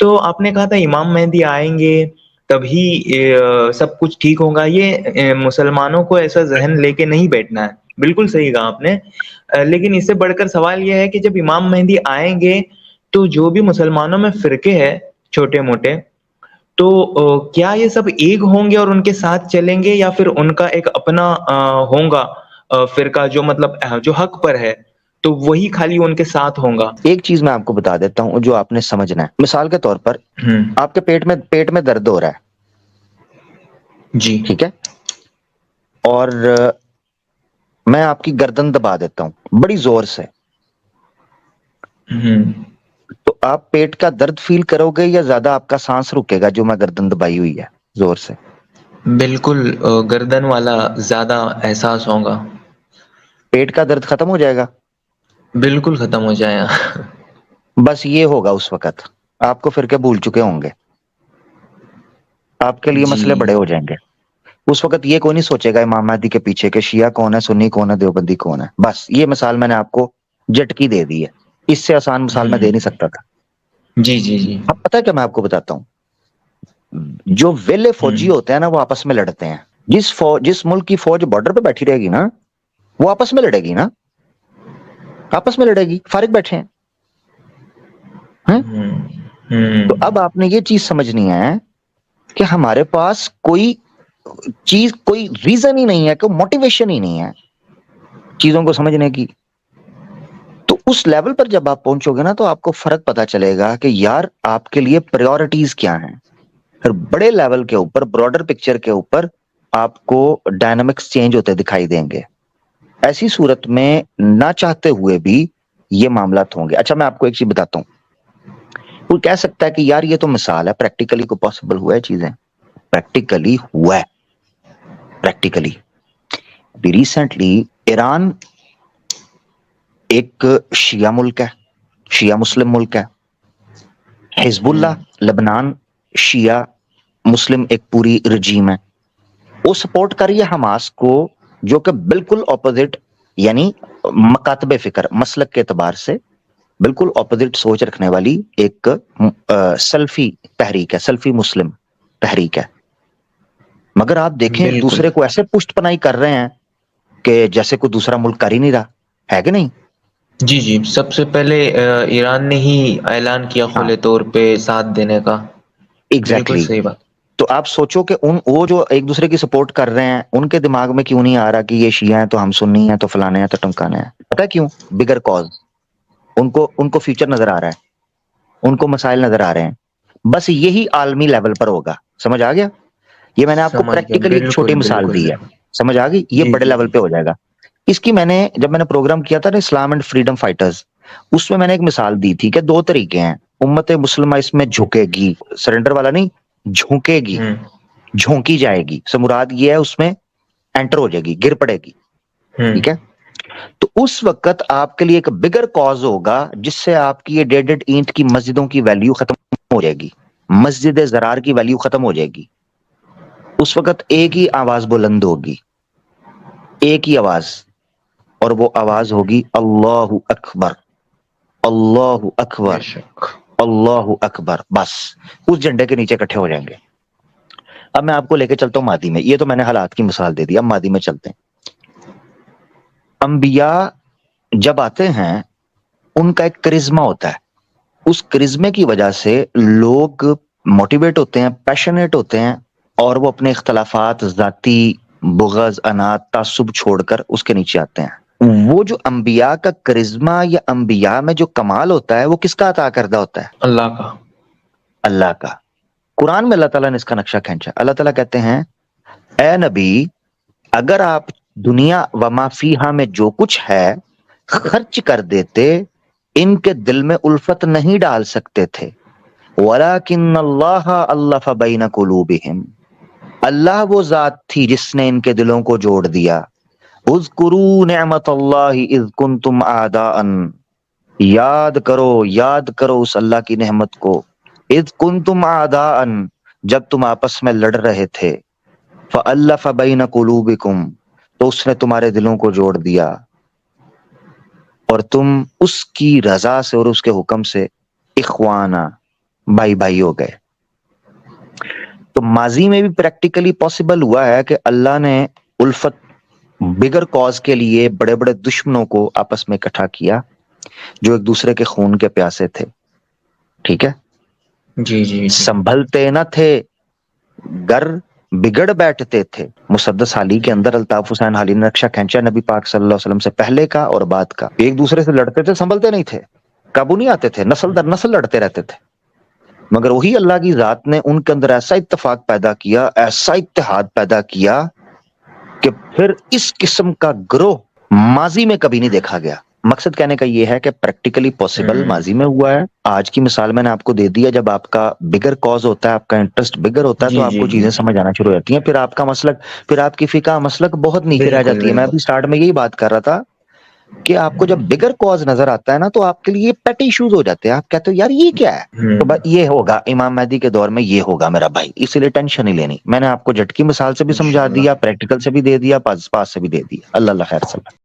تو آپ نے کہا تھا امام مہدی آئیں گے تبھی سب کچھ ٹھیک ہوگا، یہ مسلمانوں کو ایسا ذہن لے کے نہیں بیٹھنا ہے، بالکل صحیح کہا آپ نے۔ لیکن اس سے بڑھ کر سوال یہ ہے کہ جب امام مہدی آئیں گے تو جو بھی مسلمانوں میں فرقے ہیں چھوٹے موٹے، تو کیا یہ سب ایک ہوں گے اور ان کے ساتھ چلیں گے، یا پھر ان کا ایک اپنا ہوگا فرقہ جو مطلب جو حق پر ہے، تو وہی خالی ان کے ساتھ ہوگا؟ ایک چیز میں آپ کو بتا دیتا ہوں جو آپ نے سمجھنا ہے۔ مثال کے طور پر ہوں آپ کے پیٹ میں درد ہو رہا ہے، جی ٹھیک ہے، اور میں آپ کی گردن دبا دیتا ہوں بڑی زور سے، ہوں تو آپ پیٹ کا درد فیل کرو گے یا زیادہ آپ کا سانس رکے گا جو میں گردن دبائی ہوئی ہے زور سے؟ بالکل گردن والا زیادہ احساس ہوگا۔ پیٹ کا درد ختم ہو جائے گا، بالکل ختم ہو جائے گا۔ بس یہ ہوگا اس وقت آپ کو فرقے بھول چکے ہوں گے، آپ کے لیے جی مسئلے بڑے ہو جائیں گے۔ اس وقت یہ کوئی نہیں سوچے گا امام مہدی کے پیچھے کہ شیعہ کون ہے، سنی کون ہے، دیوبندی کون ہے۔ بس یہ مثال میں نے آپ کو جھٹکی دے دی ہے، اس سے آسان مثال میں دے نہیں سکتا تھا۔ جی جی جی اب پتہ ہے کہ میں آپ کو بتاتا ہوں، جو ویلے فوجی ہوتے ہیں نا وہ آپس میں لڑتے ہیں۔ جس ملک کی فوج بارڈر پہ بیٹھی رہے گی نا وہ آپس میں لڑے گی نا، آپس میں لڑے گی، فارغ بیٹھے ہیں۔ تو اب آپ نے یہ چیز سمجھنی ہے کہ ہمارے پاس کوئی چیز، کوئی ریزن ہی نہیں ہے، کوئی موٹیویشن ہی نہیں ہے چیزوں کو سمجھنے کی۔ تو اس لیول پر جب آپ پہنچو گے نا تو آپ کو فرق پتا چلے گا کہ یار آپ کے لیے پریورٹیز کیا ہیں۔ پھر بڑے لیول کے اوپر، براڈر پکچر کے اوپر آپ کو ڈائنامکس چینج ہوتے دکھائی دیں گے۔ ایسی صورت میں نہ چاہتے ہوئے بھی یہ معاملات ہوں گے۔ اچھا میں آپ کو ایک چیز بتاتا ہوں، کوئی کہہ سکتا ہے کہ یار یہ تو مثال ہے، پریکٹیکلی کو پاسبل ہوا ہے چیزیں؟ پریکٹیکلی ہوا ہے، پریکٹیکلی۔ ابھی ریسنٹلی ایران ایک شیعہ ملک ہے، شیعہ مسلم ملک ہے، حزب اللہ لبنان شیعہ مسلم ایک پوری رجیم ہے، وہ سپورٹ کر رہی ہے حماس کو، جو کہ بالکل اپوزٹ، یعنی مکاتب فکر مسلک کے اعتبار سے بالکل اپوزٹ سوچ رکھنے والی ایک سلفی تحریک ہے، سلفی مسلم تحریک ہے۔ مگر آپ دیکھیں بالکل دوسرے کو ایسے پشت پناہی کر رہے ہیں کہ جیسے کوئی دوسرا ملک کر ہی نہیں رہا ہے، کہ نہیں؟ جی جی، سب سے پہلے ایران نے ہی اعلان کیا ہاں کھلے طور پہ ساتھ دینے کا۔ بالکل ایگزیکٹلی۔ صحیح بات۔ تو آپ سوچو کہ وہ جو ایک دوسرے کی سپورٹ کر رہے ہیں ان کے دماغ میں کیوں نہیں آ رہا کہ یہ شیعہ ہیں تو ہم سنی ہیں، تو فلانے ہیں تو ٹمکانے ہیں؟ پتہ ہے کیوں؟ بگر کاز، ان کو فیوچر نظر آ رہا ہے، ان کو مسائل نظر آ رہے ہیں۔ بس یہی عالمی لیول پر ہوگا، سمجھ آ گیا؟ یہ میں نے آپ کو سمجھ گیا، پریکٹیکلی ایک چھوٹی بالکل مثال بالکل دی ہے، بالکل۔ سمجھ آ گئی؟ یہ جی بڑے جی لیول جی پہ ہو جائے گا۔ اس کی جب میں نے پروگرام کیا تھا نا اسلام اینڈ فریڈم فائٹرز، اس میں نے ایک مثال دی تھی کہ دو طریقے ہیں، امت مسلمہ اس میں جھکے گی، سرنڈر والا نہیں، جھونکے گی، ہوں جھونکی جائے گی، سے مراد یہ ہے اس میں انٹر ہو جائے گی، گر پڑے گی، ہوں ٹھیک ہے؟ تو اس وقت آپ کے لیے ایک بگر کاز ہوگا جس سے آپ کی یہ ڈیڈ اینٹ کی مسجدوں کی ویلیو ختم ہو جائے گی، مسجد زرار کی ویلیو ختم ہو جائے گی۔ اس وقت ایک ہی آواز بلند ہوگی، ایک ہی آواز، اور وہ آواز ہوگی اللہ اکبر، اللہ بے اکبر، شک۔ اللہ اکبر۔ بس اس جھنڈے کے نیچے اکٹھے ہو جائیں گے۔ اب میں آپ کو لے کے چلتا ہوں مادی میں، یہ تو میں نے حالات کی مثال دے دی، اب مادی میں چلتے ہیں۔ انبیاء جب آتے ہیں ان کا ایک کرزمہ ہوتا ہے، اس کرزمے کی وجہ سے لوگ موٹیویٹ ہوتے ہیں، پیشنیٹ ہوتے ہیں، اور وہ اپنے اختلافات، ذاتی بغض، انات، تعصب چھوڑ کر اس کے نیچے آتے ہیں۔ وہ جو انبیاء کا کرزمہ یا انبیاء میں جو کمال ہوتا ہے وہ کس کا عطا کردہ ہوتا ہے؟ اللہ کا۔ اللہ کا۔ قرآن میں اللہ تعالیٰ نے اس کا نقشہ کھینچا۔ اللہ تعالیٰ کہتے ہیں اے نبی اگر آپ دنیا و ما فیہا میں جو کچھ ہے خرچ کر دیتے، ان کے دل میں الفت نہیں ڈال سکتے تھے، وَلَكِنَّ اللَّهَ أَلَّفَ بَيْنَ قُلُوبِهِمْ، اللہ وہ ذات تھی جس نے ان کے دلوں کو جوڑ دیا۔ اذکروا نعمت اللہ اذ کنتم اعداء، یاد کرو اس اللہ کی نعمت کو، اذ کنتم اعداء، جب تم آپس میں لڑ رہے تھے، فألف بین قلوبکم، تو اس نے تمہارے دلوں کو جوڑ دیا، اور تم اس کی رضا سے اور اس کے حکم سے اخوانا، بھائی بھائی ہو گئے. تو ماضی میں بھی پریکٹیکلی پاسبل ہوا ہے کہ اللہ نے الفت بگر کاز کے لیے بڑے بڑے دشمنوں کو آپس میں اکٹھا کیا جو ایک دوسرے کے خون کے پیاسے تھے. ٹھیک ہے, جی جی جی سنبھلتے نہ تھے گر بگڑ بیٹھتے تھے. مسدس حالی کے اندر الطاف حسین حالی نے نقشہ کھینچا نبی پاک صلی اللہ علیہ وسلم سے پہلے کا اور بعد کا. ایک دوسرے سے لڑتے تھے, سنبھلتے نہیں تھے, قابو نہیں آتے تھے, نسل در نسل لڑتے رہتے تھے. مگر وہی اللہ کی ذات نے ان کے اندر ایسا اتفاق پیدا کیا, ایسا اتحاد پیدا کیا کہ پھر اس قسم کا گروہ ماضی میں کبھی نہیں دیکھا گیا. مقصد کہنے کا یہ ہے کہ پریکٹیکلی پاسبل ماضی میں ہوا ہے. آج کی مثال میں نے آپ کو دے دیا, جب آپ کا بگر کاز ہوتا ہے, آپ کا انٹرسٹ بگر ہوتا ہے, تو جی آپ جی کو جی چیزیں سمجھ آنا شروع ہو جاتی ہیں. پھر آپ کا مسلک, پھر آپ کی فقہ مسلک بہت نیچے رہ بالکل جاتی ہے. میں ابھی بالکل سٹارٹ میں یہی بات کر رہا تھا کہ آپ کو جب بگر کاز نظر آتا ہے نا, تو آپ کے لیے پیٹ ایشوز ہو جاتے ہیں. آپ کہتے ہو یار یہ کیا ہے, تو یہ ہوگا امام مہدی کے دور میں, یہ ہوگا میرا بھائی, اسی لیے ٹینشن نہیں لینی. میں نے آپ کو جھٹکی مثال سے بھی سمجھا انشاءاللہ. دیا, پریکٹیکل سے بھی دے دیا, پاس سے بھی دے دیا. اللہ خیر.